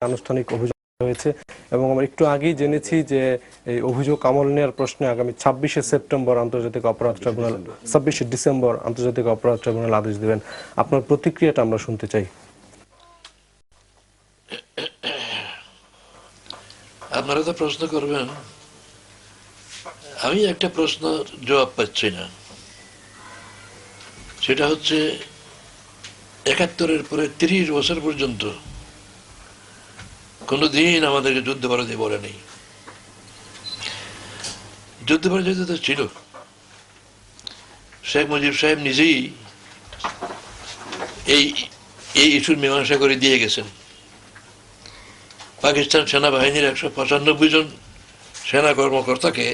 আনুষ্ঠানিক অভিযোগ হয়েছে এবং আমরা একটু আগেই জেনেছি যে এই অভিযোগ আমল নেওয়ার প্রশ্নে আগামী 26শে সেপ্টেম্বর আন্তর্জাতিক অপরাধ ট্রাইব্যুনাল 26শে ডিসেম্বর আন্তর্জাতিক অপরাধ ট্রাইব্যুনাল আদেশ দেবেন। আপনার প্রতিক্রিয়াটা আমরা শুনতে চাই। আপনারা তো প্রশ্ন করবেন, আমি একটা প্রশ্ন জবাব পাচ্ছি না। সেটা হচ্ছে ৭১-এর পরে ৩০ বছর পর্যন্ত কোনোদিন আমাদেরকে যুদ্ধাপরাধী বলে নেই। যুদ্ধাপরাধী তো ছিল, শেখ মুজিব সাহেব নিজেই এই এই ইস্যুর মীমাংসা করে দিয়ে গেছেন। পাকিস্তান সেনাবাহিনীর ১৯৫ জন সেনা কর্মকর্তাকে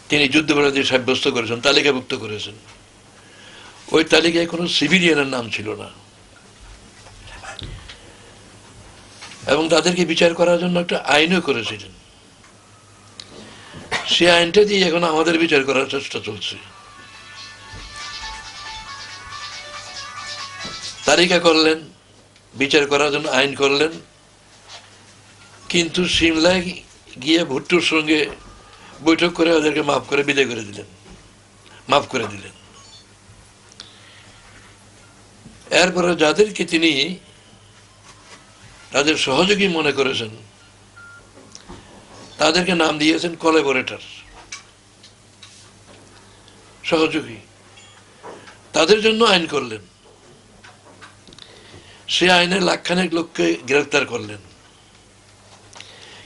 তিনি যুদ্ধাপরাধী সাব্যস্ত করেছেন, তালিকাভুক্ত করেছেন। ওই তালিকায় কোনো সিভিলিয়ানের নাম ছিল না এবং তাদেরকে বিচার করার জন্য একটা আইনও করেছিলেন। সে আইনটা দিয়ে এখন আমাদের বিচার করার চেষ্টা চলছে। তালিকা করলেন, বিচার করার জন্য আইন করলেন, কিন্তু সিমলায় গিয়ে ভুট্টোর সঙ্গে বৈঠক করে ওদেরকে মাফ করে বিদায় করে দিলেন, মাফ করে দিলেন। এরপরে যাদেরকে তিনি তাদের সহযোগী মনে করেছেন তাদেরকে নাম দিয়েছেন কোলাবোরেটর, সহযোগী। তাদের জন্য আইন করলেন, সে আইনে লাখখানেক লোককে গ্রেফতার করলেন,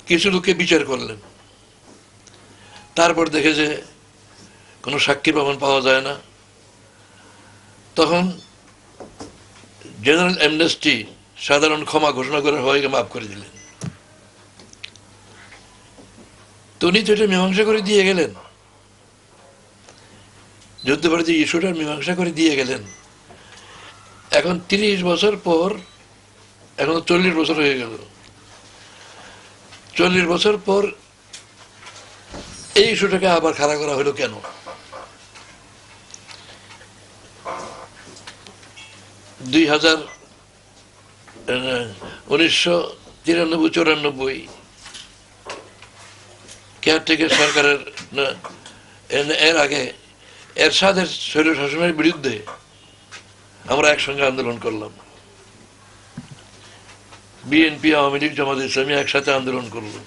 কিছু লোককে বিচার করলেন। তারপর দেখে যে কোনো সাক্ষী প্রমাণ পাওয়া যায় না, তখন জেনারেল অ্যামনেস্টি, সাধারণ ক্ষমা ঘোষণা করে সবাইকে মাফ করে দিলেন। তো উনি তো এটা মীমাংসা করে দিয়ে গেলেন, যুদ্ধাপরাধী ইস্যুটার মীমাংসা করে দিয়ে গেলেন। এখন ৩০ বছর পর, এখন ৪০ বছর হয়ে গেল, ৪০ বছর পর এই ইস্যুটাকে আবার খাড়া করা হলো কেন? দুই ১৯৯৩-৯৪ কেয়ারটেকার সরকারের এর আগে এরশাদের স্বৈর শাসনের বিরুদ্ধে আমরা একসঙ্গে আন্দোলন করলাম। বিএনপি, আওয়ামী লীগ, জামাত ইসলামী একসাথে আন্দোলন করলো,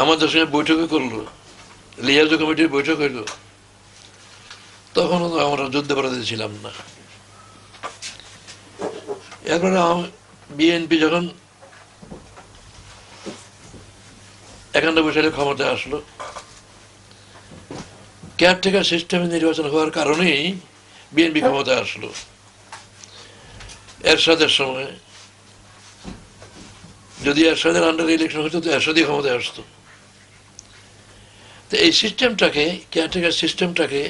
আমাদের সঙ্গে বৈঠকও করলো, লিয়াজো কমিটির বৈঠক হইল। তখনও তো আমরা যুদ্ধাপরাধী ছিলাম না। এরপরে বিএনপি যখন ৯১ সালে ক্ষমতায় আসলো, কেয়ারটেকার সিস্টেমে নির্বাচন হওয়ার কারণেই বিএনপি ক্ষমতায় আসলো। এরশাদের সময় যদি এরশাদের আন্ডার ইলেকশন হতো তো এরশাদই ক্ষমতায় আসতো। তো এই সিস্টেমটাকে, কেয়ারটেকার সিস্টেমটাকে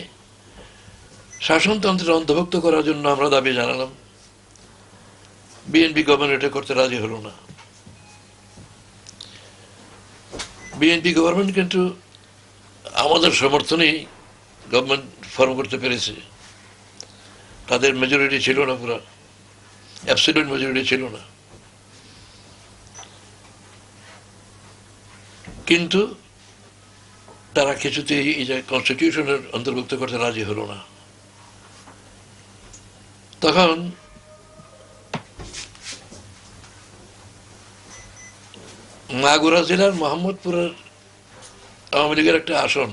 শাসনতন্ত্রের অন্তর্ভুক্ত করার জন্য আমরা দাবি জানালাম। বিএনপি গভর্নমেন্ট এটা করতে রাজি হলো না। বিএনপি গভর্নমেন্ট কিন্তু আমাদের সমর্থনেই গভর্নমেন্ট ফর্ম করতে পেরেছে। তাদের মেজরিটি ছিল না, পুরা অ্যাবসলিউট মেজরিটি ছিল না, কিন্তু তারা কিছুতেই এই যে কনস্টিটিউশনের অন্তর্ভুক্ত করতে রাজি হলো না। তখন মাগুরা জেলার মোহাম্মদপুরের আওয়ামী লীগের একটা আসন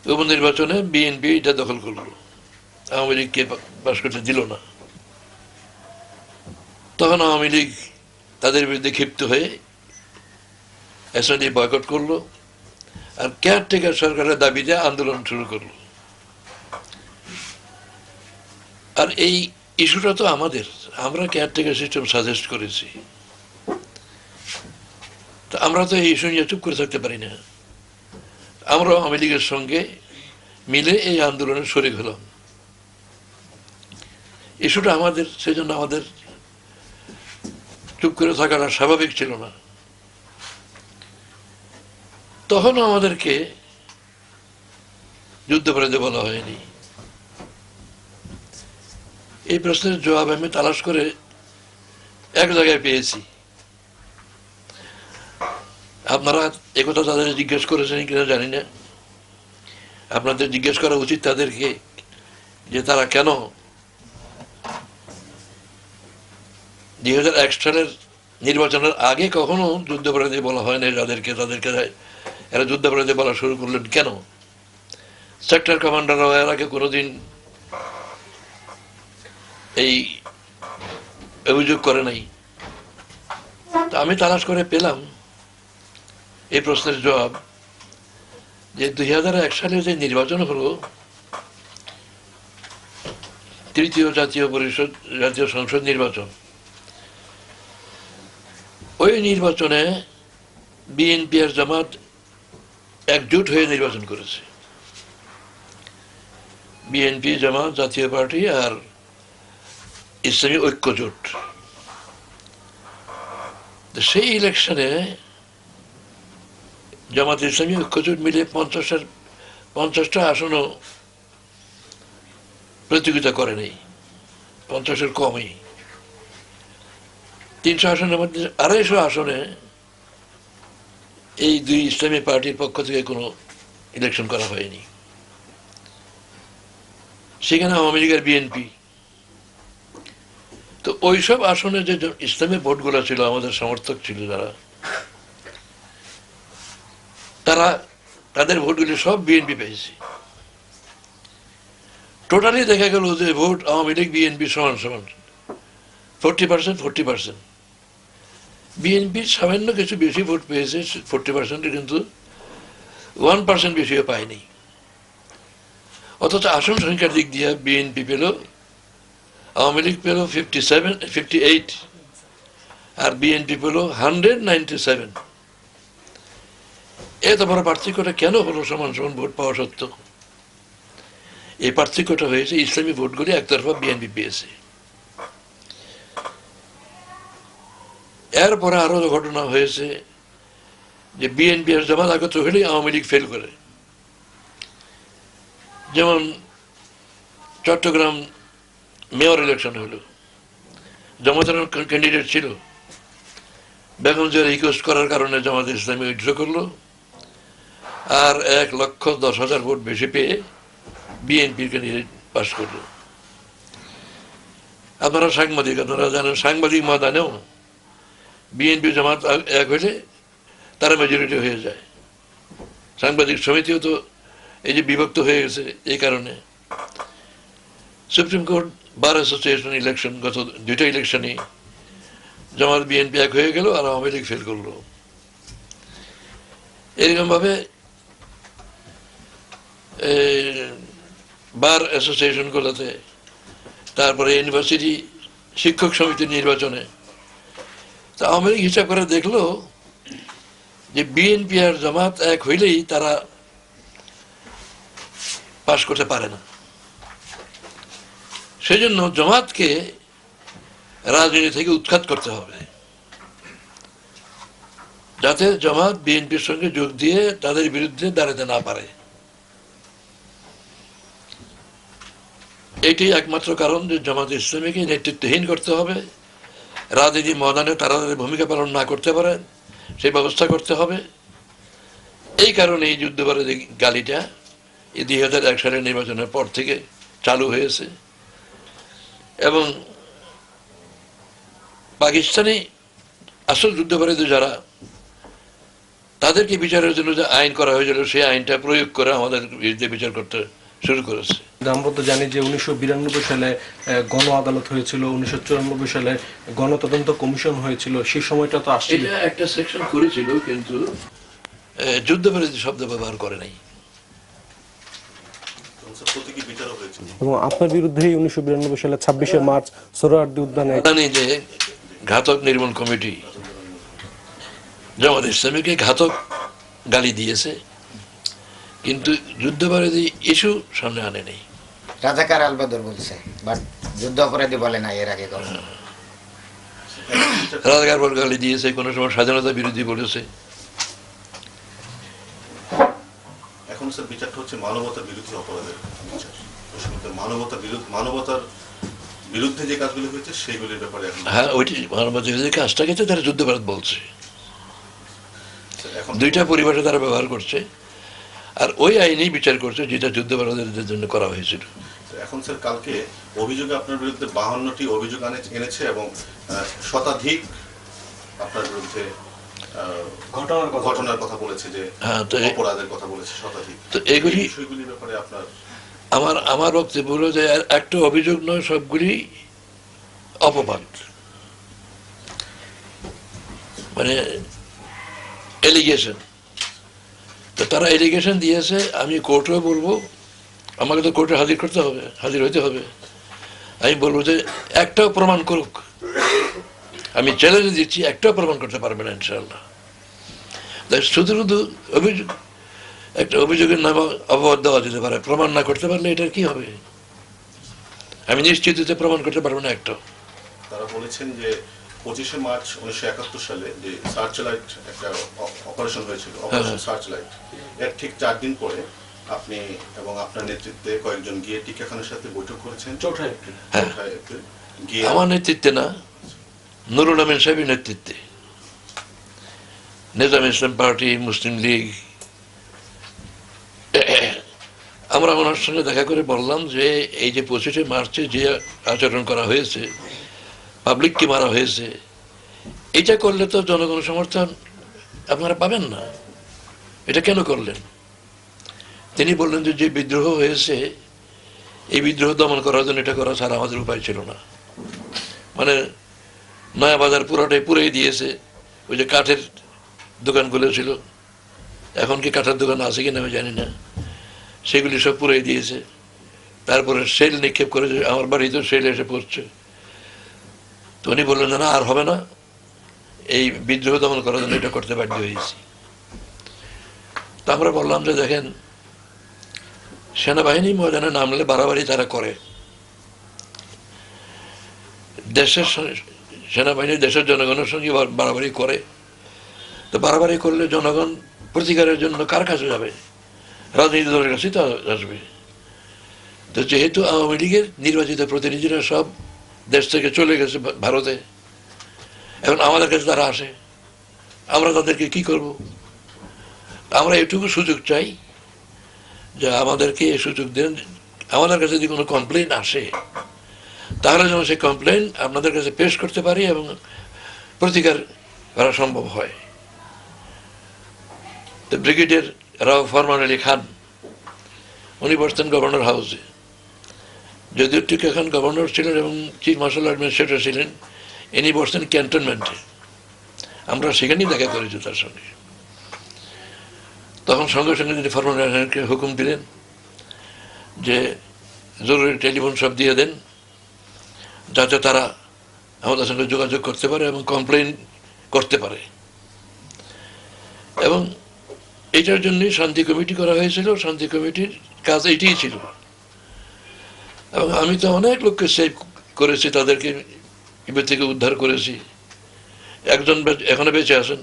উপনির্বাচনে বিএনপি এটা দখল করলো, আওয়ামী লীগকে পাশ করতে দিল না। তখন আওয়ামী লীগ তাদের বিরুদ্ধে ক্ষিপ্ত হয়ে অ্যাসেম্বলি বয়কট করলো আর কেয়ারটেকার সরকারের দাবিতে আন্দোলন শুরু করলো। আর এই ইস্যুটা তো আমাদের, আমরা কেয়ারটেকার সিস্টেম সাজেস্ট করেছি। তো আমরা তো এই ইস্যু নিয়ে চুপ করে থাকতে পারি না। আমরা আওয়ামী লীগের সঙ্গে মিলে এই আন্দোলনে শরিক হলাম। ইস্যুটা আমাদের, সেই জন্য আমাদের চুপ করে থাকাটা স্বাভাবিক ছিল না। তখনও আমাদেরকে যুদ্ধাপরাধী বলা হয়নি। এই প্রশ্নের জবাব আমি তালাশ করে এক জায়গায় পেয়েছি। আপনারা একথা তাদের জিজ্ঞেস করেছেন কিনা জানি না, আপনাদের জিজ্ঞেস করা উচিত তাদেরকে যে তারা কেন 2001 সালের নির্বাচনের আগে কখনো যুদ্ধাপরাধী বলা হয় না যাদেরকে, তাদেরকে এরা যুদ্ধাপরাধী বলা শুরু করলেন কেন? সেক্টর কমান্ডাররা এর আগে কোনোদিন এই অভিযোগ করে নাই। তা আমি তালাশ করে পেলাম এই প্রশ্নের জবাব যে 2001 সালে যে নির্বাচন হলো, তৃতীয় জাতীয় সংসদ নির্বাচন, ওই নির্বাচনে বিএনপি আর জামাত একজোট হয়ে নির্বাচন করেছে। বিএনপি, জামাত, জাতীয় পার্টি আর ইসলামী ঐক্য জোট। সেই ইলেকশনে জামাত ইসলামী ঐক্য জোট মিলে 50টা আসনও প্রতিযোগিতা করে নেই, 50-এর কমই। 300 আসনের মধ্যে 250 আসনে এই দুই ইসলামী পার্টির পক্ষ থেকে কোনো ইলেকশন করা হয়নি। সেখানে আওয়ামী লীগ আর বিএনপি। তো ওইসব আসনে যে ইসলামী ভোটগুলো ছিল, আমাদের সমর্থক ছিল যারা, তাদের ভোটগুলি সব বিএনপি পেয়েছে। টোটালি দেখা গেল যে ভোট আওয়ামী লীগ বিএনপি সমান সমান, 40%। বিএনপি সামান্য কিছু বেশি ভোট পেয়েছে 40%, কিন্তু 1% বেশিও পায়নি। অথচ আসন সংখ্যার দিক দিয়ে বিএনপি পেল, আওয়ামী লীগ পেল 58, আর বিএনপি পেল 197। এত বড় পার্থক্যটা কেন হলো সমান সমান ভোট পাওয়া সত্ত্বেও? এই পার্থক্যটা হয়েছে ইসলামী ভোটগুলি একতরফা বিএনপি পেয়েছে। এরপরে আরো ঘটনা হয়েছে যে বিএনপি আর জামাত একত্র হলে আওয়ামী লীগ ফেল করে। যেমন চট্টগ্রাম মেয়র ইলেকশন হলো, জামাতের ক্যান্ডিডেট ছিল, বেগম জিয়া রিকোয়েস্ট করার কারণে জামাত ইসলামী উইথড্র করলো, আর 1,10,000 ভোট বেশি পেয়ে বিএনপির ক্যান্ডিডেট পাস করলো। আপনারা জানেন, সাংবাদিক ময়দানেও বিএনপি জামাত এক হলে তারা মেজরিটি হয়ে যায়। সাংবাদিক সমিতিও তো এই যে বিভক্ত হয়ে গেছে এই কারণে। Supreme court bar association election, গত 2টা ইলেকশনে জামাত বিএনপি এক হয়ে গেল আর আওয়ামী লীগ ফেল করলো। এরকম ভাবে বার অ্যাসোসিয়েশন গুলোতে, তারপরে ইউনিভার্সিটি শিক্ষক সমিতির নির্বাচনে, তা আওয়ামী লীগ হিসাব করে দেখলো যে বিএনপি আর জামাত এক হইলেই তারা পাশ করতে পারে না। সেই জন্য জামাতকে রাজনীতি থেকে উৎখাত করতে হবে, যাতে জামাত বিএনপির সঙ্গে যোগ দিয়ে তাদের বিরুদ্ধে দাঁড়াতে না পারে। এটি একমাত্র কারণ যে জামাত ইসলামীকে নেতৃত্বহীন করতে হবে, রাজনীতি ময়দানে তারা তাদের ভূমিকা পালন না করতে পারেন সেই ব্যবস্থা করতে হবে। এই কারণে এই যুদ্ধবিরোধী গালিটা এই 2001 সালের নির্বাচনের পর থেকে চালু হয়েছে। এবং পাকিস্তানি আসল যুদ্ধবিরোধী যারা, তাদেরকে বিচারের জন্য যে আইন করা হয়েছিল সেই আইনটা প্রয়োগ করে আমাদের বিরুদ্ধে বিচার করতে শুরু করেছে। আমরা তো জানি যে 1992 সালে গণ আদালত হয়েছিল, 1994 সালে গণতদন্ত কমিশন হয়েছিল, সেই সময়টা তো আসছিল। এটা একটা সেকশন করেছিল, কিন্তু যুদ্ধবিরোধী শব্দ ব্যবহার করে নাই। এবং আপনার বিরুদ্ধেই 1992 সালে 26শে মার্চ সোহরাওয়ার্দী উদ্যানে জানি যে ঘাতক নির্মূল কমিটি জামাত ইসলামীকে ঘাতক গালি দিয়েছে, কিন্তু যুদ্ধবিরোধী ইস্যু সামনে আনে নেই। রাজাকার আলবদর বলছে, বাট যুদ্ধ অপরাধী বলে না এর আগে কখনো। রাজাকার বল গালি দিয়েছে, কোনো সময় স্বাধীনতা বিরোধী বলেছে। এখন স্যার বিচারটা হচ্ছে মানবতা বিরোধী অপরাধের বিচার। মানবতার বিরুদ্ধে যে কাজগুলো হয়েছে সেইগুলির ব্যাপারে এখন হ্যাঁ, ওইটি মানবাধিকার যে কাজটা গেছে তারা যুদ্ধাপরাধ বলছে। এখন দুইটা পরিভাষা তারা ব্যবহার করছে, আর ওই আইনেই বিচার করছে যেটা যুদ্ধাপরাধীদের জন্য করা হয়েছিল। এখন স্যার কালকে অভিযোগে আপনার বিরুদ্ধে 52টি অভিযোগ এনেছে এবং শতাধিক আপনার বিরুদ্ধে ঘটনার কথা বলেছে, যে হ্যাঁ, তো অপরাধের কথা বলেছে শতাধিক। তো এগুলি এই বিষয়গুলির ব্যাপারে আপনার আমার বক্তব্য হলো যে একটা অভিযোগ নয়, সবগুলি অপবাদ, মানে এলিগেশন। তো তারা এলিগেশন দিয়েছে, আমি কোর্টেও বলবো, আমাকে তো কোর্টে হাজির হইতে হবে। আমি বলবো যে একটাও প্রমাণ করুক, আমি চ্যালেঞ্জ দিচ্ছি, একটাও প্রমাণ করতে পারবে না ইনশাআল্লাহ। শুধু শুধু অভিযোগ, একটা অভিযোগের নামে অপবাদ দেওয়া যেতে পারে, প্রমাণ না করতে পারলে এটার কি হবে? আমি নিশ্চিত প্রমাণ করতে পারবো না একটাও। তারা বলেছেন যে 25শে মার্চ 1971 সালে যে সার্চ লাইট একটা অপারেশন হয়েছিল, অপারেশন সার্চ লাইট, এর ঠিক 4 দিন পরে আপনি এবং আপনার নেতৃত্বে কয়েকজন গিয়ে টিকা খানের সাথে বৈঠক করেছেন। 4 এপ্রিল গিয়ে আমার নেতৃত্বে না, নুরুল আমিন সাহেবের নেতৃত্বে, নিজাম ইসলাম পার্টি, মুসলিম লীগ, আমরা ওনার সঙ্গে দেখা করে বললাম যে এই যে 25শে মার্চে যে আচরণ করা হয়েছে, পাবলিককে মারা হয়েছে, এটা করলে তো জনগণ সমর্থন আপনারা পাবেন না, এটা কেন করলেন? তিনি বললেন যে যে বিদ্রোহ হয়েছে, এই বিদ্রোহ দমন করার জন্য এটা করা ছাড়া আমাদের উপায় ছিল না। মানে নয়া বাজার পুরোটাই পুড়িয়ে দিয়েছে, ওই যে কাঠের দোকানগুলো ছিল, এখন কি কাঠের দোকান আছে কিনা আমি জানি না, সেগুলি সব পুড়িয়ে দিয়েছে। তারপরে সেল নিক্ষেপ করে, আমার বাড়িতে সেল এসে পড়ছে। তো উনি বললেন না, আর হবে না, এই বিদ্রোহ দমন করার জন্য এটা করতে বাধ্য হয়েছি। তা আমরা বললাম যে দেখেন, সেনাবাহিনী ময়দানে নামলে বাড়াবাড়ি তারা করে, দেশের সেনাবাহিনী দেশের জনগণের সঙ্গে বাড়াবাড়ি করে। তো বাড়াবাড়ি করলে জনগণ প্রতিকারের জন্য কার কাছে যাবে? রাজনীতি দলের কাছেই তো আসবে। তো যেহেতু আওয়ামী লীগের নির্বাচিত প্রতিনিধিরা সব দেশ থেকে চলে গেছে ভারতে, এখন আমাদের কাছে তারা আসে, আমরা তাদেরকে কি করব? আমরা এটুকু সুযোগ চাই যে আমাদেরকে এই সুযোগ দেন, আমাদের কাছে যদি কোনো কমপ্লেন আসে তাহলে যেন সেই কমপ্লেন আপনাদের কাছে পেশ করতে পারি এবং প্রতিকার করা সম্ভব হয়। তো ব্রিগেডিয়ার রাও ফরমান আলী খান, উনি বসতেন গভর্নর হাউসে, যদিও টিকা খান গভর্নর ছিলেন এবং চিফ মার্শাল অ্যাডমিনিস্ট্রেটর ছিলেন, ইনি বসতেন ক্যান্টনমেন্টে। আমরা সেখানেই দেখা করেছি তার সঙ্গে। তখন সঙ্গে সঙ্গে তিনি ফরমান আলী খানকে হুকুম দিলেন যে জরুরি টেলিফোন সব দিয়ে দেন, যাতে তারা আমাদের সঙ্গে যোগাযোগ করতে পারে এবং কমপ্লেন করতে পারে। এবং এটার জন্যই শান্তি কমিটি করা হয়েছিল। শান্তি কমিটির কাজ এইটাই ছিল। এবং আমি তো অনেক লোককে সেভ করেছি, তাদেরকে বিপদ থেকে উদ্ধার করেছি। একজন এখনো বেঁচে আছেন,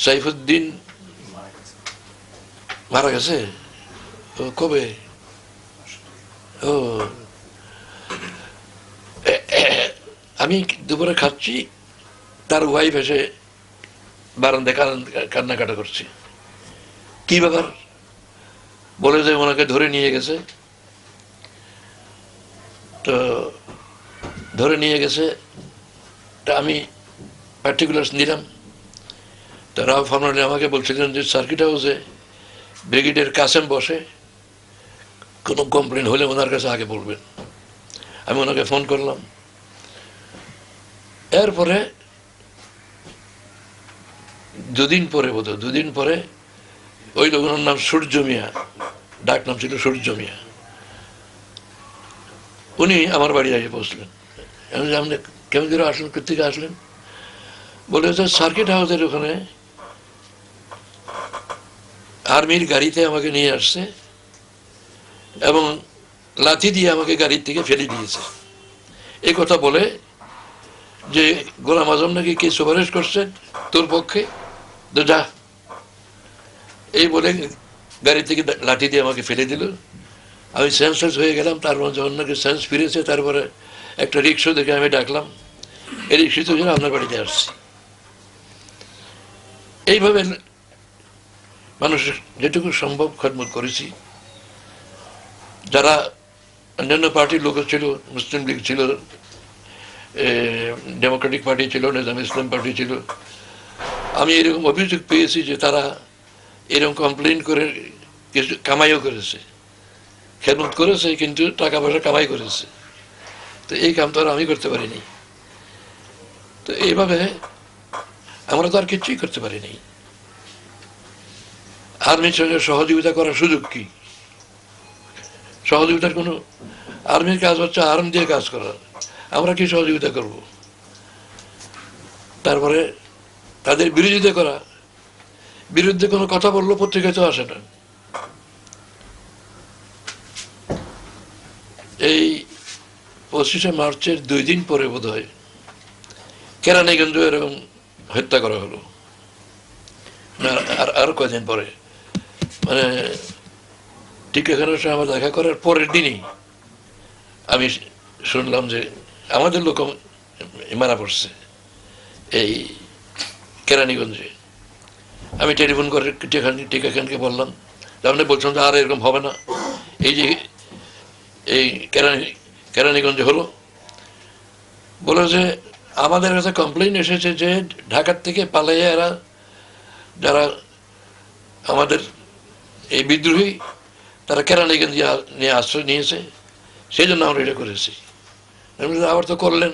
সাইফুদ্দিন, মারা গেছে। ও কবে? ও আমি দুপুরে খাচ্ছি, তার ওয়াইফ এসে বারান্দায় কান্নাকাটা করছে। কি ব্যাপার? বলে যে ওনাকে ধরে নিয়ে গেছে। তো ধরে নিয়ে গেছে, তা আমি পার্টিকুলার্স নিলাম। তো রাও ফরমান আমাকে বলছিলেন যে সার্কিট হাউসে ব্রিগেডিয়ার কাসেম বসে, কোনো কমপ্লেন হলে ওনার কাছে আগে বলবেন। আমি ওনাকে ফোন করলাম। এরপরে দুদিন পরে ওই লোকের নাম সূর্য মিয়া, ডাক নাম ছিল সূর্য মিয়া, উনি আমার বাড়ি এসে পৌঁছলেন। আপনি কেমন করে আসলেন, কোথেকে আসলেন? বলে যে সার্কিট হাউসের ওখানে আর্মির গাড়িতে আমাকে নিয়ে আসছে এবং লাথি দিয়ে আমাকে গাড়ির থেকে ফেলে দিয়েছে। এই কথা বলে যে গোলাম আজম নাকি কে সুপারিশ করছে তোর পক্ষে, তো যা, এই বলে গাড়ি থেকে লাঠি দিয়ে আমাকে ফেলে দিল। আমি সেন্সলেস হয়ে গেলাম, তার মধ্যে অন্যকে সেন্স ফিরেছে। তারপরে একটা রিক্সা দেখে আমি ডাকলাম, এই রিক্সাতে জন্য আপনার বাড়িতে আসছি। এইভাবে মানুষের যেটুকু সম্ভব খেদমত করেছি। যারা অন্যান্য পার্টির লোক ছিল, মুসলিম লীগ ছিল, ডেমোক্রেটিক পার্টি ছিল, নিজাম ইসলাম পার্টি ছিল, আমি এরকম অভিযোগ পেয়েছি যে তারা এরকম কমপ্লেন করে কিছু কামাইও করেছে, খেদমত করেছে, কিন্তু টাকা পয়সা কামাই করেছে। তো এই কাম তো আর আমি করতে পারিনি। তো এইভাবে আমরা তো আর কিছুই করতে পারিনি। আর্মির সঙ্গে সহযোগিতা করার সুযোগ কি? সহযোগিতার কোনো, আর্মির কাজ হচ্ছে আর্ম দিয়ে কাজ করা, আমরা কি সহযোগিতা করব? তারপরে তাদের বিরোধিতা করা, বিরুদ্ধে কোনো কথা বললো পত্রিকায় তো আসে না। এই 25শে মার্চের 2 দিন পরে বোধ হয় কেরানীগঞ্জ এরকম হত্যা করা হলো, না আর কয়দিন পরে, মানে ঠিক এখানের সঙ্গে আমার দেখা করার পরের দিনই আমি শুনলাম যে আমাদের লোক মারা পড়ছে এই কেরানীগঞ্জে। আমি টেলিফোন করে টিকা খানকে বললাম, তাহলে বলছিলাম যে আর এরকম হবে না, এই যে এই কেরানীগঞ্জে হলো, বলে যে আমাদের কাছে কমপ্লেইন এসেছে যে ঢাকার থেকে পালাইয়া এরা যারা আমাদের এই বিদ্রোহী, তারা কেরানীগঞ্জ নিয়ে আশ্রয় নিয়েছে, সেই জন্য আমরা এটা করেছি। আবার তো করলেন,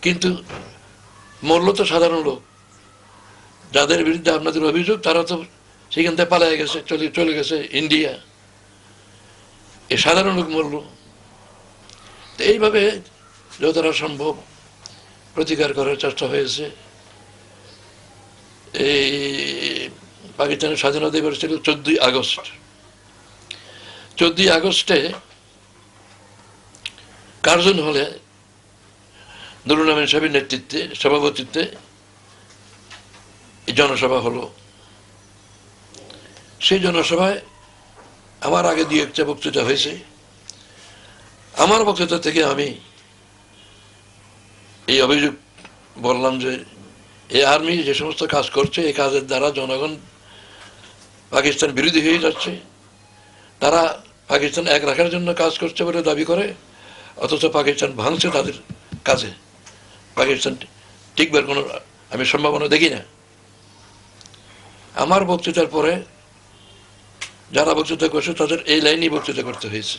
কিন্তু মূল্য তো সাধারণ লোক, যাদের বিরুদ্ধে আপনাদের অভিযোগ তারা তো সেখান থেকে পালিয়ে গেছে, চলে গেছে ইন্ডিয়া। এই সাধারণ লোক মূল্য। তো এইভাবে যতটা সম্ভব প্রতিকার করার চেষ্টা হয়েছে। এই পাকিস্তানের স্বাধীনতা দিবস ছিল 14ই আগস্ট। 14ই আগস্টে কার্জন হলে নুরুল আমিন সাহেবের নেতৃত্বে, সভাপতিত্বে জনসভা হলো। সেই জনসভায় আমার আগে 2-1টা বক্তৃতা হয়েছে। আমার বক্তৃতা থেকে আমি এই অভিযোগ বললাম যে এই আর্মি যে সমস্ত কাজ করছে, এই কাজের দ্বারা জনগণ পাকিস্তান বিরোধী হয়ে যাচ্ছে। তারা পাকিস্তান এক রাখার জন্য কাজ করছে বলে দাবি করে, অথচ পাকিস্তান ভাঙছে তাদের কাজে। পাকিস্তান টিকবার কোনো আমি সম্ভাবনা দেখি না। আমার বক্তৃতার পরে যারা বক্তৃতা করছে তাদের এই লাইনই বক্তৃতা করতে হয়েছে,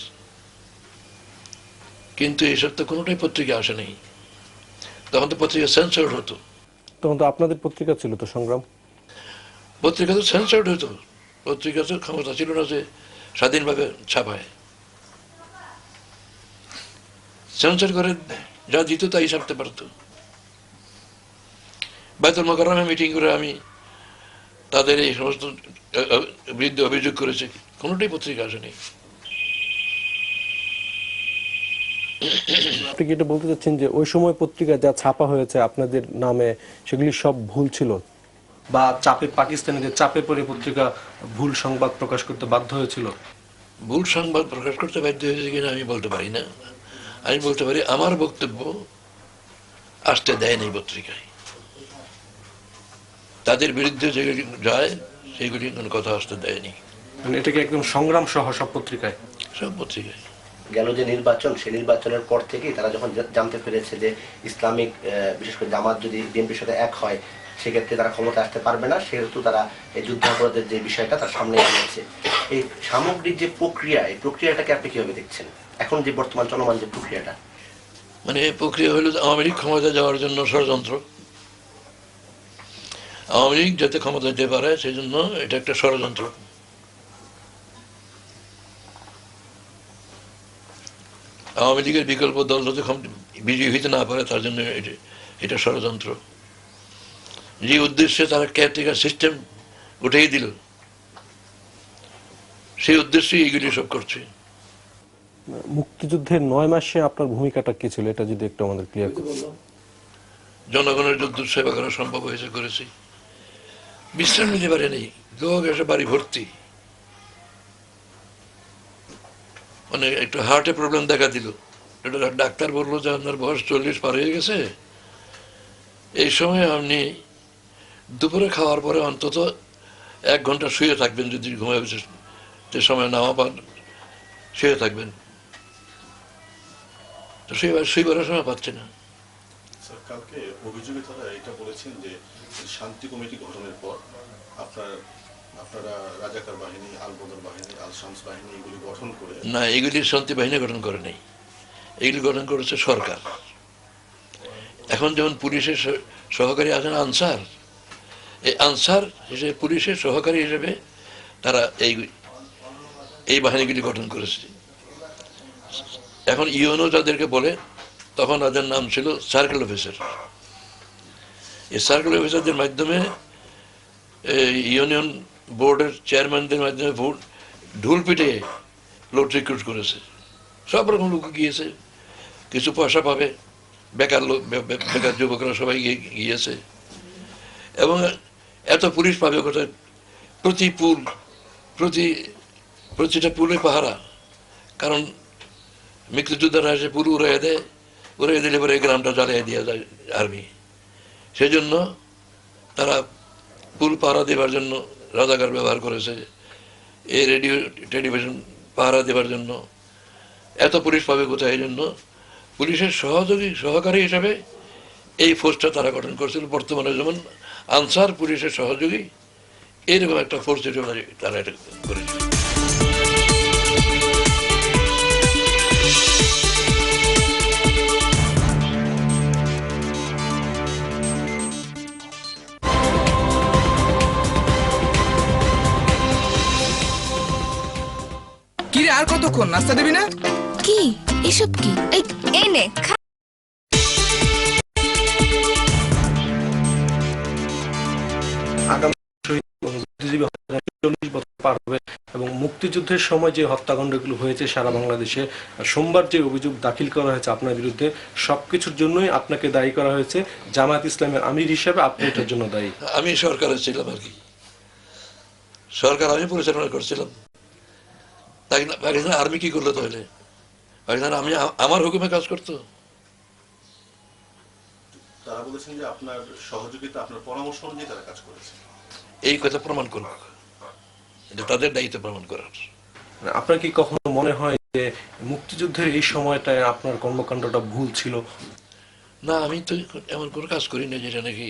কিন্তু এইসব তো কোনোটাই পত্রিকা আসে নাই। তখন তো পত্রিকা সেন্সর্ড হতো। তখন তো আপনাদের পত্রিকা ছিল তো সংগ্রাম, পত্রিকা তো সেন্সর্ড হতো, পত্রিকা তো ক্ষমতা ছিল না যে স্বাধীনভাবে ছাপায়। সেন্সর করে যা দিত তাই ছাপতে পারত। বাইতুল মোকাররমে মিটিং করে আমি তাদের এই সমস্ত বিরুদ্ধে অভিযোগ করেছি, কোনোটাই পত্রিকা আসেনি। আপনি কি এটা বলতে চাচ্ছেন যে ওই সময় পত্রিকা যা ছাপা হয়েছে আপনাদের নামে সেগুলি সব ভুল ছিল, বা চাপে, পাকিস্তানিদের চাপে পড়ে পত্রিকা ভুল সংবাদ প্রকাশ করতে বাধ্য হয়েছিল? ভুল সংবাদ প্রকাশ করতে বাধ্য হয়েছে কিনা আমি বলতে পারি না। আমি বলতে পারি আমার বক্তব্য আসতে দেয়নি পত্রিকায়, তাদের বিরুদ্ধে যেগুলি যায় সেগুলি কোনো কথা আসতে দেয়নি। মানে এটাকে একদম সংগ্রাম সহ সব পত্রিকায়, সব পত্রিকায়। গেল যে নির্বাচন, সেই নির্বাচনের পর থেকেই তারা যখন জানতে পেরেছে যে ইসলামিক বিশেষ করে জামাত যদি বিএনপির সাথে এক হয় সেক্ষেত্রে তারা ক্ষমতা আসতে পারবে না, সেহেতু তারা এই যুদ্ধাপরাধের যে বিষয়টা তার সামনে এনেছে। এই সামগ্রিক যে প্রক্রিয়া, এই প্রক্রিয়াটাকে আপনি কিভাবে দেখছেন এখন যে বর্তমান চলমান যে প্রক্রিয়াটা? মানে এই প্রক্রিয়া হলো আওয়ামী লীগ ক্ষমতা যাওয়ার জন্য ষড়যন্ত্র। আওয়ামী লীগ যাতে ক্ষমতা যেতে পারে সেই জন্য এটা একটা ষড়যন্ত্র। আওয়ামী লীগের বিকল্প দল যাতে বিজয়ী হইতে না পারে তার জন্য এটা ষড়যন্ত্র। যে উদ্দেশ্যে তারা কেয়ারটেকার সিস্টেম উঠেই দিল, সেই উদ্দেশ্যে এইগুলি সব করছে। মুক্তিযুদ্ধের 9 মাসে আপনার ভূমিকাটা কি ছিল, এটা যদি একটু আমাদের ক্লিয়ার করুন। জনগণের যুদ্ধ সেবা করা সম্ভব হয়েছে, করেছি। বিশ্রাম নিতে পারে নেই, লোক এসে বাড়ি ভর্তি। মানে একটু হার্টে প্রবলেম দেখা দিল, এটা ডাক্তার বললো যে আপনার বয়স 40 পার হয়ে গেছে, এই সময় আপনি দুপুরে খাওয়ার পরে অন্তত 1 ঘন্টা শুয়ে থাকবেন, যদি ঘুমায় যে সময় নামা পান শুয়ে থাকবেন। তো শুইবারের সময় পাচ্ছে না। স্যার, কালকে অভিযোগে তারা এটা বলেছেন যে শান্তি কমিটি গঠনের পর আপনারা রাজাকার বাহিনী, আল বদর বাহিনী, আল শামস বাহিনী এগুলি গঠন করে। না, এগুলি শান্তি বাহিনী গঠন করে নাই, এগুলি গঠন করেছে সরকার। এখন যেমন পুলিশের সহকারী আছেন আনসার, এই আনসার হিসেবে পুলিশের সহকারী হিসেবে তারা এই বাহিনীগুলি গঠন করেছে। এখন ইউএনও যাদেরকে বলে, তখন তাদের নাম ছিল সার্কেল অফিসার। এই সার্কেল অফিসারদের মাধ্যমে ইউনিয়ন বোর্ডের চেয়ারম্যানদের মাধ্যমে ভোট ঢুল পিটে লোক রিক্রুট করেছে। সব রকম লোক গিয়েছে, কিছু পয়সা পাবে, বেকার লোক, বেকার যুবকরা সবাই গিয়েছে। এবং এত পুলিশ পাবে কোথায়? প্রতি পুল, প্রতিটা পুলে পাহারা। কারণ মুক্তিযোদ্ধারা এসে পুল উড়াই দিলে পরে এই গ্রামটা জ্বালিয়ে দেওয়া যায় আর্মি। সেই জন্য তারা পুল পাহারা দেবার জন্য রাজাকার ব্যবহার করেছে, এই রেডিও টেলিভিশন পাহারা দেবার জন্য। এত পুলিশ পাবে কোথায়? এই জন্য পুলিশের সহকারী হিসাবে এই ফোর্সটা তারা গঠন করেছিল। বর্তমানে যেমন আনসার পুলিশের সহযোগী, এরকম একটা ফোর্স হিসেবে তারা এটা করেছে। কিরে, আর কতক্ষণ? নাস্তা দিবি না? কি এসব কি? এই নে খা। আগামী শহীদ বুদ্ধিজীবী হত্যাকাণ্ড 40 বছর পার হবে এবং মুক্তিযুদ্ধের সময় যে হত্যাকাণ্ডগুলো হয়েছে সারা বাংলাদেশে, সোমবার যে অভিযোগ দাখিল করা হয়েছে আপনার বিরুদ্ধে, সবকিছুর জন্যই আপনাকে দায়ী করা হয়েছে। জামায়াত ইসলামের আমির হিসেবে আপনি এটার জন্য দায়ী। আমি সরকারে ছিলাম আর কি, সরকার আমি পরিচালনা করছিলাম। পাকিস্তান আর্মি কি করলো তাহলে? পাকিস্তান আমার হুকুমে কাজ করতো। তারা বলেছেন যে আপনার সহযোগিতা, আপনার পরামর্শ অনুযায়ী তারা কাজ করেছে। এই কথা প্রমাণ করুক, এটা তাদের দায়িত্ব প্রমাণ করার। আপনার কি কখনো মনে হয় যে মুক্তিযুদ্ধের এই সময়টায় আপনার কর্মকাণ্ডটা ভুল ছিল? না, আমি তো এমন কোনো কাজ করি না যেটা নাকি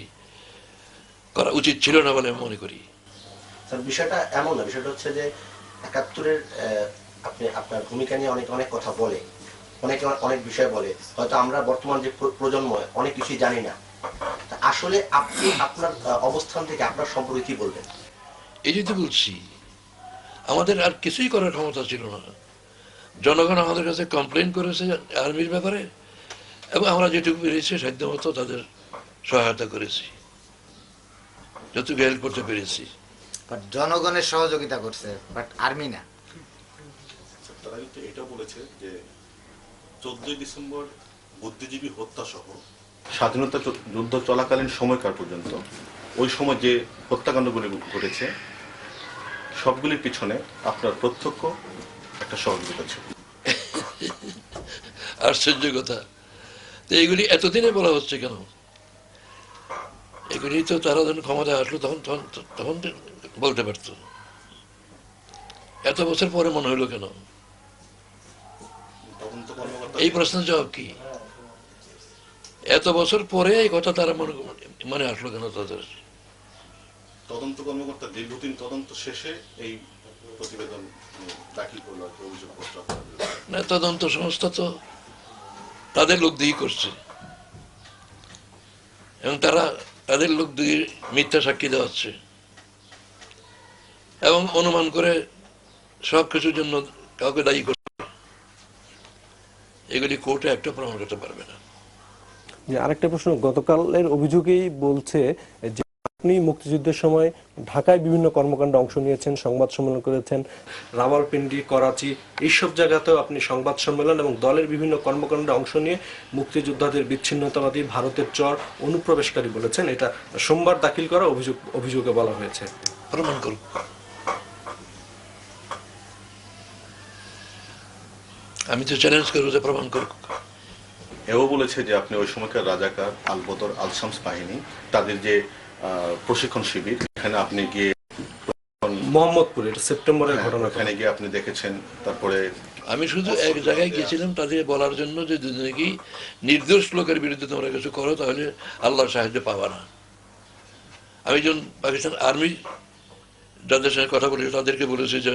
করা উচিত ছিল না বলে আমি মনে করি। স্যার, বিষয়টা এমন না, বিষয়টা হচ্ছে যে 71-এর আপনি আপনার ভূমিকা নিয়ে অনেক কথা বলে, অনেকে অনেক বিষয় বলে, হয়তো আমরা বর্তমান যে প্রজন্ম অনেক কিছুই জানি না। আসলে আপনি আপনার অবস্থান থেকে আপনার সম্পর্কে কি বলবেন? এই যদি বলছি, আমাদের আর কিছুই করার ক্ষমতা ছিল না। জনগণ আমাদের কাছে কমপ্লেন করেছে আর্মির ব্যাপারে, এবং আমরা যেটুকু পেরেছি সাধ্যমতো তাদের সহায়তা করেছি, যতটুকু হেল্প করতে পেরেছি। বাট জনগণের সহযোগিতা করছে, বাট আর্মি না। তারা কিন্তু এটা বলেছে যে 14 ডিসেম্বর বুদ্ধিজীবী হত্যা সহ স্বাধীনতা যুদ্ধ চলাকালীন সময়কাল পর্যন্ত ওই সময় যে হত্যাকাণ্ডগুলি ঘটেছে সবগুলির পিছনে আপনার প্রত্যক্ষ একটা সহযোগিতা ছিল। আশ্চর্য কথা। তো এইগুলি এতদিনে বলা হচ্ছে কেন? এগুলি তো তারা যখন ক্ষমতায় আসলো তখন বলতে পারত। এত বছর পরে মনে হইলো কেন? এই প্রশ্নের জবাব কি? এত বছর পরে এই কথা তারা মনে আসলো কেন তাদের? তদন্ত কর্মকর্তা দীর্ঘদিন তদন্ত শেষে এই প্রতিবেদন দাখিল করলো, অভিযোগপত্র। না, তদন্ত সংস্থা তো তাদের লোক দিয়েই করছে, এবং তাদের লোক দিয়ে মিথ্যা সাক্ষী দেওয়াচ্ছে এবং অনুমান করে সবকিছুর জন্য কাউকে দায়ী করছে। এগুলি কোর্টে একটা প্রমাণ করতে পারবে না। যে আরেকটা প্রশ্ন, গতকালের অভিযোগেই বলছে যে আপনি মুক্তিযুদ্ধের সময় ঢাকায় বিভিন্ন কর্মকাণ্ডে অংশ নিয়েছেন, সংবাদ সম্মেলন করেছেন, রাওয়ালপিন্ডি, করাচি, এইসব জায়গাতেও আপনি সংবাদ সম্মেলন এবং দলের বিভিন্ন কর্মকাণ্ডে অংশ নিয়ে মুক্তিযোদ্ধাদের বিচ্ছিন্নতাবাদী, ভারতের চর, অনুপ্রবেশকারী বলেছেন। এটা সোমবার দাখিল করা অভিযোগে বলা হয়েছে। প্রমাণ করুক। আমি তো চ্যালেঞ্জ করবো যে প্রমাণ করুক। এও বলেছে যে আপনি ওই সময়কার রাজাকার আল বদর আল শামস বাহিনী তাদের যে প্রশিক্ষণ শিবির, এখানে আপনি গিয়ে মোহাম্মদপুর, এটা সেপ্টেম্বরের ঘটনা। ওখানে গিয়ে আপনি দেখেছেন। তারপরে আমি শুধু এক জায়গায় গেছিলাম তাদের বলার জন্য যে দুজনে নির্দোষ লোকের বিরুদ্ধে তোমরা কিছু করো তাহলে আল্লাহর সাহায্য পাবা না। আমি যখন পাকিস্তান আর্মি যাদের সঙ্গে কথা বলেছি তাদেরকে বলেছি যে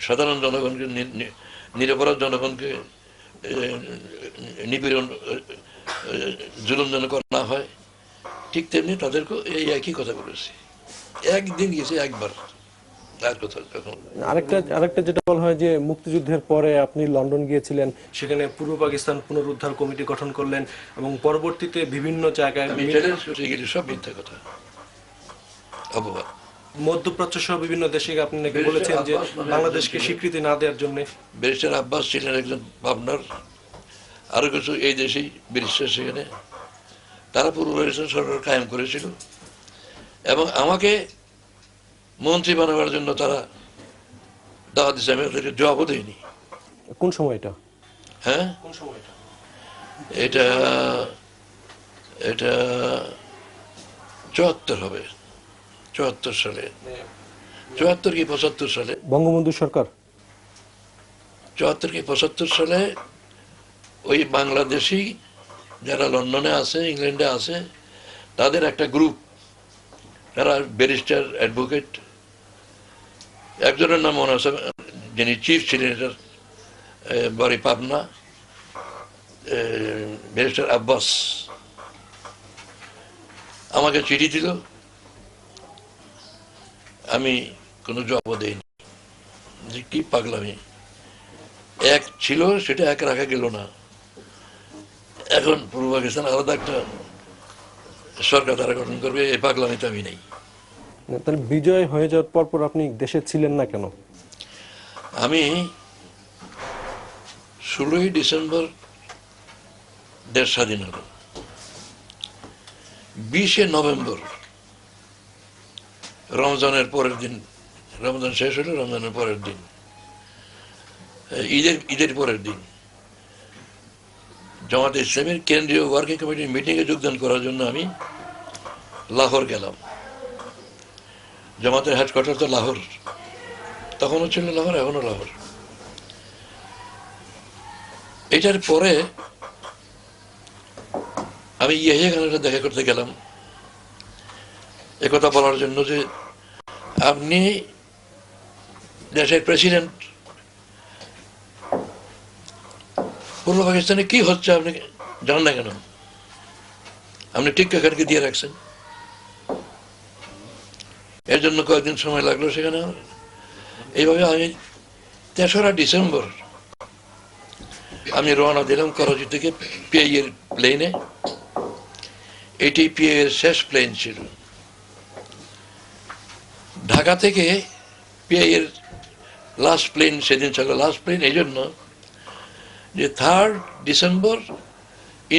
সাধারণ জনগণকে, নিরপরাধ জনগণকে নিপীড়ন, জুলুম যেন করা না হয়, ঠিক তেমনি তাদেরকেও এই একই কথা বলেছি। একদিন গেছি একবার, আর কথা কখন। আরেকটা যেটা বলা হয় যে মুক্তিযুদ্ধের পরে আপনি লন্ডন গিয়েছিলেন, সেখানে পূর্ব পাকিস্তান পুনরুদ্ধার কমিটি গঠন করলেন এবং পরবর্তীতে বিভিন্ন জায়গায় আমি চ্যালেঞ্জ করছি, এগুলি সব মিথ্যা কথা, অপবাদ। মধ্যপ্রাচ্য সহ বিভিন্ন দেশে আপনি নাকি বলেছেন যে বাংলাদেশকে স্বীকৃতি না দেওয়ার জন্য। ব্যারিস্টার আব্বাস ছিলেন একজন পাবনার, আরো কিছু এই দেশেই ব্যারিস্টার, সেখানে তারা পূর্ব পাকিস্তান সরকার কায়েম করেছিল এবং আমাকে মন্ত্রী বানাবার জন্য তারা দাওয়াত দিচ্ছে। আমি ওদেরকে জবাবও দিইনি। কোন সময়টা? হ্যাঁ, কোন সময়টা? এটা 74 হবে, 74 সালে, 74 কি 75 সালে, বঙ্গবন্ধু সরকার 74 কি 75 সালে ওই বাংলাদেশি যারা লন্ডনে আছে, ইংল্যান্ডে আছে, তাদের একটা গ্রুপ, যারা ব্যারিস্টার, অ্যাডভোকেট, একজনের নাম মনে আছে, যিনি চিফ ছিলেন এটার, বাড়ি পাবনা, ব্যারিস্টার আব্বাস, আমাকে চিঠি দিল, আমি কোনো জবাব দেইনি। যে কি পাগলামি, এক ছিল সেটা এক রাখা গেল না, এখন পূর্ব পাকিস্তান আলাদা একটা সরকার তারা গঠন করবে, এই পাগলামিতে আমি নেই। তাহলে বিজয় হয়ে যাওয়ার পর আপনি দেশে ছিলেন না কেন? আমি 16ই ডিসেম্বর দেশ স্বাধীন হল, 20শে নভেম্বর রমজানের পরের দিন, রমজান শেষ হলো, রমজানের পরের দিন, ঈদের পরের দিন, জামাতে ইসলামের কেন্দ্রীয় ওয়ার্কিং কমিটির মিটিংয়ে যোগদান করার জন্য আমি লাহোর গেলাম। জামাতের হেডকোয়ার্টার তো লাহোর, তখনও ছিল লাহোর, এখনো লাহোর। এটার পরে আমি ইয়াহিয়া খানের সাথে দেখা করতে গেলাম একথা বলার জন্য যে আপনি দেশের প্রেসিডেন্ট, পূর্ব পাকিস্তানে কি হচ্ছে আপনি জানেন না কেন? আপনি টিক্কা খানকে দিয়ে রাখছেন। এর জন্য কয়েকদিন সময় লাগলো সেখানে। এইভাবে আমি 3রা ডিসেম্বর আমি রওনা দিলাম করাচি থেকে পিআই এর প্লেনে। এটি পিআই এর শেষ প্লেন ছিল। ঢাকা থেকে পিআই এর লাস্ট প্লেন সেদিন ছিল, লাস্ট প্লেন এই জন্য যে 3rd ডিসেম্বর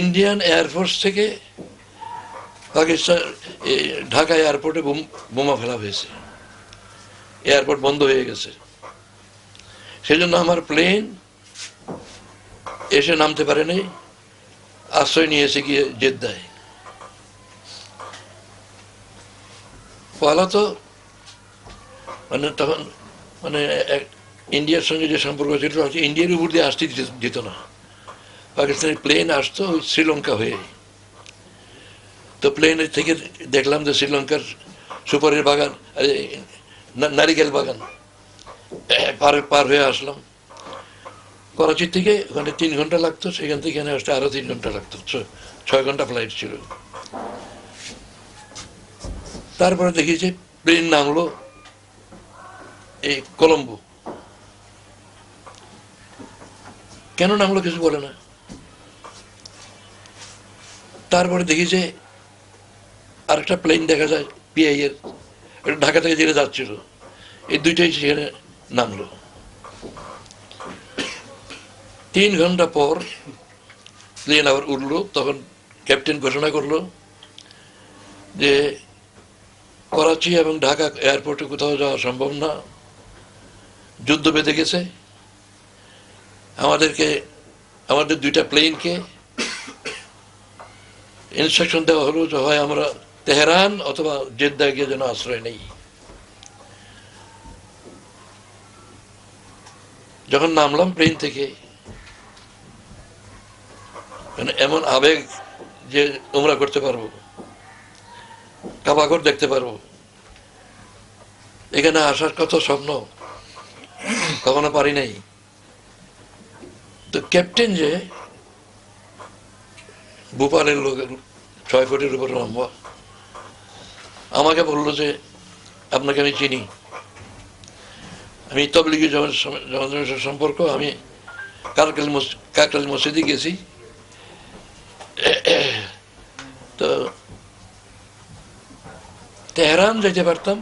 ইন্ডিয়ান এয়ারফোর্স থেকে পাকিস্তান ঢাকা এয়ারপোর্টে বোমা ফেলা হয়েছে, এয়ারপোর্ট বন্ধ হয়ে গেছে। সেই জন্য আমার প্লেন এসে নামতে পারেনি, আশ্রয় নিয়েছে গিয়ে জেদ্দায়। পয়লা তো তখন ইন্ডিয়ার সঙ্গে যে সম্পর্ক ছিল, ইন্ডিয়ার উপর দিয়ে আসতে দিত না, পাকিস্তানের প্লেন আসতো ওই শ্রীলঙ্কা হয়ে। তো প্লেনের থেকে দেখলাম যে শ্রীলঙ্কার সুপারির বাগান, নারিকেল বাগান পার হয়ে আসলাম। করাচি থেকে ওখানে 3 ঘন্টা লাগতো, সেখান থেকে এখানে আসতে আরো 3 ঘন্টা লাগতো, 6 ঘন্টা ফ্লাইট ছিল। তারপরে দেখি যে প্লেন নামলো এই কলম্বো। কেন নামলো কিছু বলে না। তারপরে দেখি যে আরেকটা প্লেন দেখা যায় পিআই এর, ঢাকা থেকে যেটা যাচ্ছিল, এই দুইটাই সেখানে নামলো। 3 ঘন্টা পর প্লেন আবার উঠলো। তখন ক্যাপ্টেন ঘোষণা করলো যে করাচি এবং ঢাকা এয়ারপোর্টে কোথাও যাওয়া সম্ভব না, যুদ্ধ বেঁধে গেছে, আমাদের দুইটা প্লেনকে ইনস্ট্রাকশন দেওয়া হলো যে হয় আমরা তেহরান অথবা জেদ্দা গিয়ে যেন আশ্রয় নেই। যখন নামলাম প্লেন থেকে, মানে এমন আবেগ যে উমরা করতে পারবো, কাবাগর দেখতে পারবো, এখানে আসার কত স্বপ্ন, কখনো পারি নাই। তো ক্যাপ্টেন যে ভোপালের লোক, 6 ফুটের উপরে লম্বা, আমাকে বললো যে আপনাকে আমি চিনি, আমি তবলিগি জামাতের সম্পর্ক, আমি কাকরাইল মসজিদে গেছি। তো তেহরান যেতে পারতাম,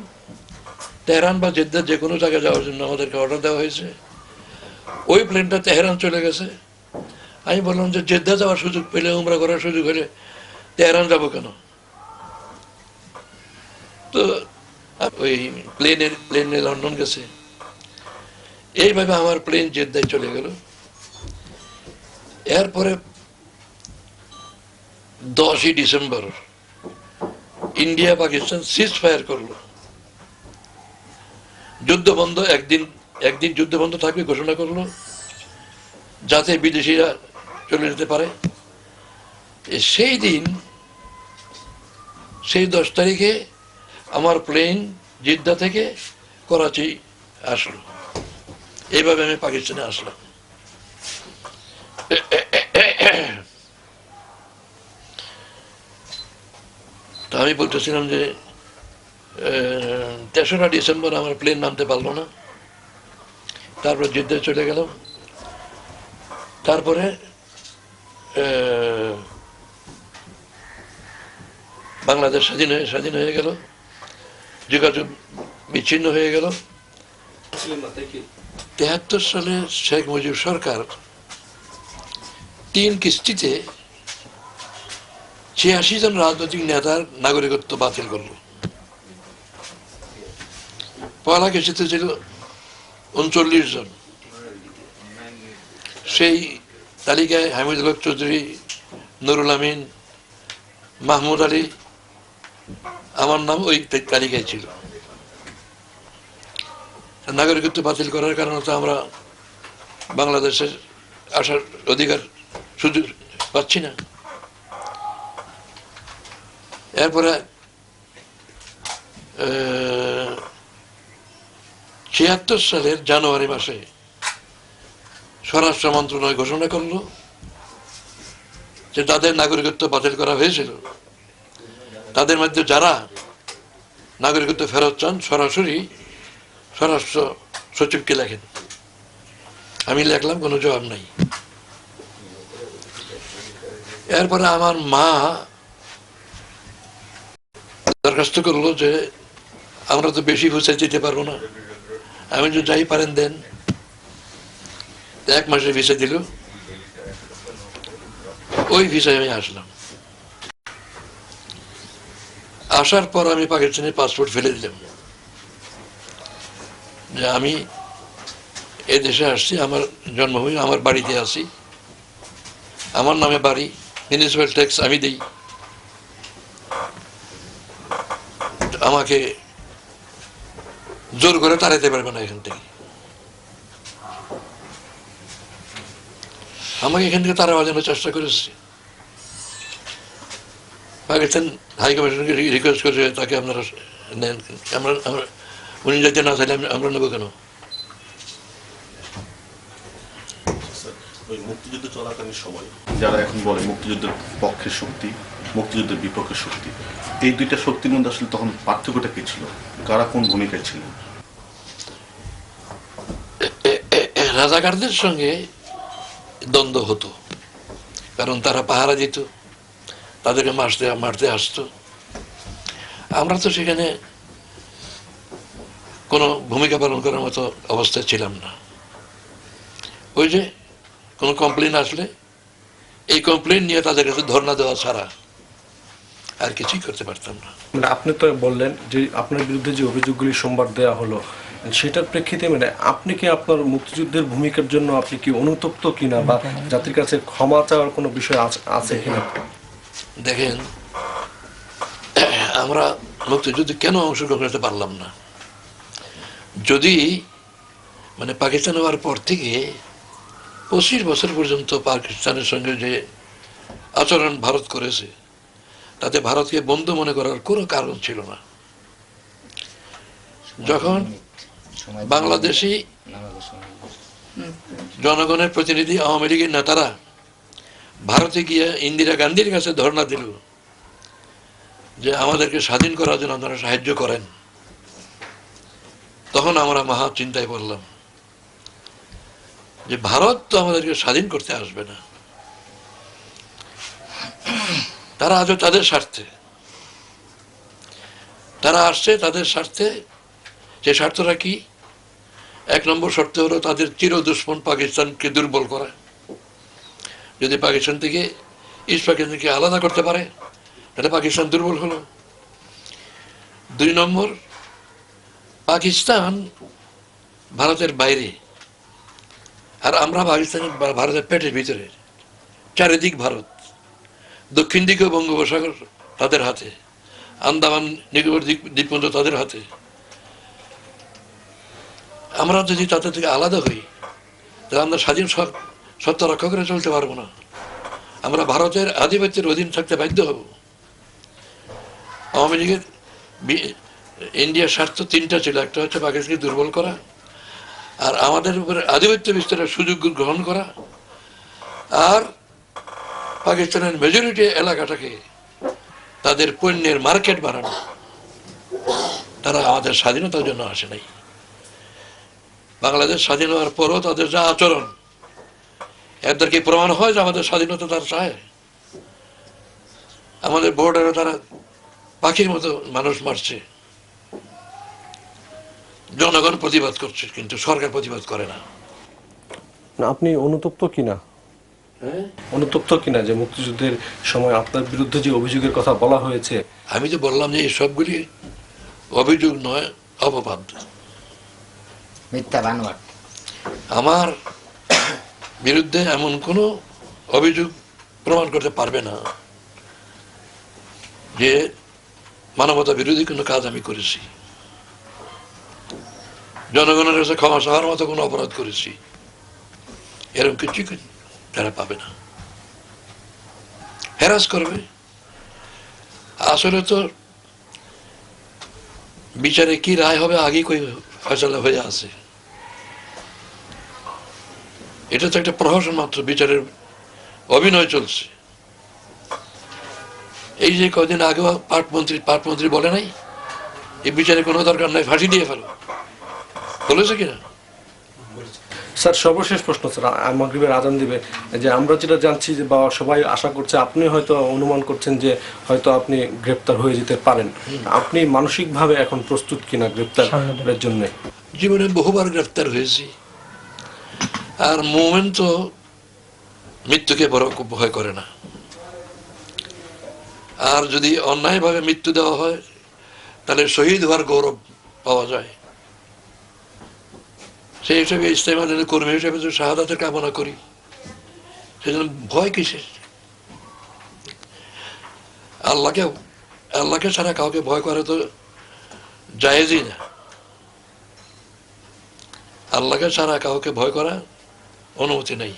তেহরান বা জেদ্দা যে কোনো জায়গায় যাওয়ার জন্য আমাদেরকে অর্ডার দেওয়া হয়েছে। ওই প্লেনটা তেহরান চলে গেছে। আমি বললাম যে জেদ্দা যাওয়ার সুযোগ পেলে, উমরা করার সুযোগ হলে তেহরান যাবো কেন? তো ওই প্লেনে লন্ডন গেছে। এইভাবে আমার প্লেন জেদ্দায় চলে গেল। এরপরে 10ই December India Pakistan ceasefire করলো, যুদ্ধ বন্ধ, একদিন যুদ্ধ বন্ধ থাকবে ঘোষণা করলো, যাতে বিদেশিরা চলে যেতে পারে। সেই দিন, সেই 10 তারিখে আমার প্লেন জিদ্দা থেকে করাচি আসলো। এইভাবে আমি পাকিস্তানে আসলাম। তো আমি বলতেছিলাম যে 3রা ডিসেম্বর আমার প্লেন নামতে পারলো না। তারপর জিদ্দায় চলে গেলাম। তারপরে বাংলাদেশ স্বাধীন হয়ে গেল, যোগাযোগ বিচ্ছিন্ন হয়ে গেল। 73 সালে শেখ মুজিব সরকার 3 কিস্তিতে 86 জন রাজনৈতিক নেতার নাগরিকত্ব বাতিল করল। পয়লা কিস্তিতে ছিল 39 জন। সেই তালিকায় হামিদুল হক চৌধুরী, নুরুল আমিন, মাহমুদ আলী, আমার নাম ওই তালিকায় ছিল। নাগরিকত্ব বাতিল করার কারণে তো আমরা বাংলাদেশের আসার অধিকার সুযোগ পাচ্ছি না। এরপরে 76 সালের জানুয়ারি মাসে স্বরাষ্ট্র মন্ত্রণালয় ঘোষণা করলো যে তাদের নাগরিকত্ব বাতিল করা হয়েছিল, তাদের মধ্যে যারা নাগরিকত্ব ফেরত চান সরাসরি স্বরাষ্ট্র সচিবকে লেখেন। আমি লেখলাম, কোনো জবাব নাই। এরপরে আমার মা দরখাস্ত করলো যে আমরা তো বেশি ভিসা দিতে পারবো না, আমি যে যাই পারেন দেন। 1 মাসের ভিসা দিল, ওই ভিসায় আমি আসলাম। আসার পর আমি পাকিস্তানের পাসপোর্ট ফেলে দিলাম যে আমি এ দেশে আসছি, আমার জন্মভূমি, আমার বাড়িতে আছি, আমার নামে বাড়ি, মিউনিসিপ্যাল ট্যাক্স আমি দিই, আমাকে জোর করে তাড়াইতে পারবে না এখান থেকে। আমাকে এখান থেকে তাড়াবার জন্য চেষ্টা করেছি। পাকিস্তান হাইকমিশনকে রিকোয়েস্ট করে তাকে আপনারা নেন, আমরা উনি যাতে না চাইলে আমরা নেবো কেন? ওই মুক্তিযুদ্ধ চলাকালীন সময় যারা এখন বলে মুক্তিযুদ্ধের পক্ষের শক্তি, মুক্তিযুদ্ধের বিপক্ষের শক্তি, এই দুইটা শক্তির মধ্যে আসলে তখন পার্থক্যটা কি ছিল? কারা কোন ভূমিকায় ছিল? রাজাকারদের সঙ্গে দ্বন্দ্ব হতো, কারণ তারা পাহারা দিত, তাদেরকে মারতে আসতো। আমরা তো সেখানে কোনো ভূমিকা পালন করার মতো অবস্থায় ছিলাম না। ওই যে কোনো কমপ্লেন আসলে এই কমপ্লেন নিয়ে তাদের কাছে ধর্ণা দেওয়া ছাড়া আর কিছুই করতে পারতাম না। মানে আপনি তো বললেন যে আপনার বিরুদ্ধে যে অভিযোগগুলি সোমবার দেওয়া হলো, সেটার প্রেক্ষিতে মানে আপনি কি আপনার মুক্তিযুদ্ধের ভূমিকার জন্য আপনি কি অনুতপ্ত কিনা বা জাতির কাছে ক্ষমা চাওয়ার কোনো বিষয় আছে কিনা? দেখেন, আমরা মুক্তিযুদ্ধে কেন অংশগ্রহণ করতে পারলাম না? যদি মানে পাকিস্তান হওয়ার পর থেকে 25 বছর পর্যন্ত পাকিস্তানের সঙ্গে যে আচরণ ভারত করেছে, তাতে ভারতকে বন্ধু মনে করার কোনো কারণ ছিল না। যখন বাংলাদেশি জনগণের প্রতিনিধি আওয়ামী লীগের নেতারা ভারতে গিয়ে ইন্দিরা গান্ধীর কাছে ধর্ণা দিল যে আমাদেরকে স্বাধীন করার জন্য আপনারা সাহায্য করেন, তখন আমরা মহা চিন্তায় পড়লাম যে ভারত তো আমাদেরকে স্বাধীন করতে আসবে না, তারা আজও তাদের স্বার্থে, তারা আসছে তাদের স্বার্থে। যে স্বার্থটা কি? 1 নম্বর শর্ত হলো তাদের চির দুশ্মন পাকিস্তানকে দুর্বল করা। যদি পাকিস্তান থেকে ইস্ট পাকিস্তানকে আলাদা করতে পারে তাহলে পাকিস্তান দুর্বল হলো। 2 নম্বর, পাকিস্তান ভারতের বাইরে আর আমরা ভারতের পেটের ভিতরে, চারিদিক ভারত, দক্ষিণ দিকে বঙ্গোপসাগর তাদের হাতে, আন্দামান নিকোবর দ্বীপপুঞ্জ তাদের হাতে। আমরা যদি তাদের থেকে আলাদা হই তাহলে আমরা স্বাধীন সত্তা রক্ষা করে চলতে পারবো না, আমরা ভারতের আধিপত্যের অধীন থাকতে বাধ্য হব। আওয়ামী লীগের ইন্ডিয়ার স্বার্থ 3টা ছিল, একটা হচ্ছে পাকিস্তানকে দুর্বল করা, আর আমাদের উপরে আধিপত্য বিস্তারের সুযোগ গ্রহণ করা, আর পাকিস্তানের মেজরিটি এলাকাটাকে তাদের পণ্যের মার্কেট বানানো। তারা আমাদের স্বাধীনতার জন্য আসে নাই। বাংলাদেশ স্বাধীন হওয়ার পরও তাদের যা আচরণ, এদের কি প্রমাণ হয় যে আমাদের স্বাধীনতা তারা চায়? আমাদের বর্ডারে তারা পাখির মতো মানুষ মারছে, জনগণ প্রতিবাদ করছে কিন্তু সরকার প্রতিবাদ করে না। আপনি অনুতপ্ত কিনা? অনুতপ্ত কিনা যে মুক্তিযুদ্ধের সময় আপনার বিরুদ্ধে যে অভিযোগের কথা বলা হয়েছে? আমি তো বললাম যে এই সবগুলি অভিযোগ নয়, অপবাদ, মিথ্যা বানোয়াট। আমার বিরুদ্ধে এমন কোনো অভিযোগ প্রমাণ করতে পারবে না যে মানবতা বিরোধী কোনো কাজ আমি করেছি, জনগণের কাছে ক্ষমা চাওয়ার মতো কোনো অপরাধ করেছি, এরকম কিছু তারা পাবে না। হ্যারাস করবে। আসলে তো বিচারে কি রায় হবে আগে কই ফয়সালা হয়ে আছে। এটা তো একটা প্রহসন মাত্র, বিচারের অভিনয় চলছে। এই যে কদিন আগে পাটমন্ত্রী বলে নাই এই বিচারে কোনো দরকার নাই, ফাঁসি দিয়ে ফেলো, বলেছে কিনা? স্যার সর্বশেষ প্রশ্ন স্যার, মাগরিবের আজান দিবে, যে আমরা যেটা জানছি যে বা সবাই আশা করছে, আপনি হয়তো অনুমান করছেন যে হয়তো আপনি গ্রেপ্তার হয়ে যেতে পারেন, আপনি মানসিকভাবে এখন প্রস্তুত কিনা গ্রেপ্তারের জন্য? জীবনে বহুবার গ্রেফতার হয়েছি, আর মোমেন তো মৃত্যুকে বড় ভয় করে না। আর যদি অন্যায়ভাবে মৃত্যু দেওয়া হয় তাহলে শহীদ হওয়ার গৌরব পাওয়া যায়। সেই হিসাবে ইসলামী কর্মী হিসেবে তো শাহাদাতের কামনা করি, সেজন্য ভয় কিসের? আল্লাহকে ছাড়া কাউকে ভয় করে তো জায়েজই না। আল্লাহকে ছাড়া কাউকে ভয় করা অনুমতি নেই।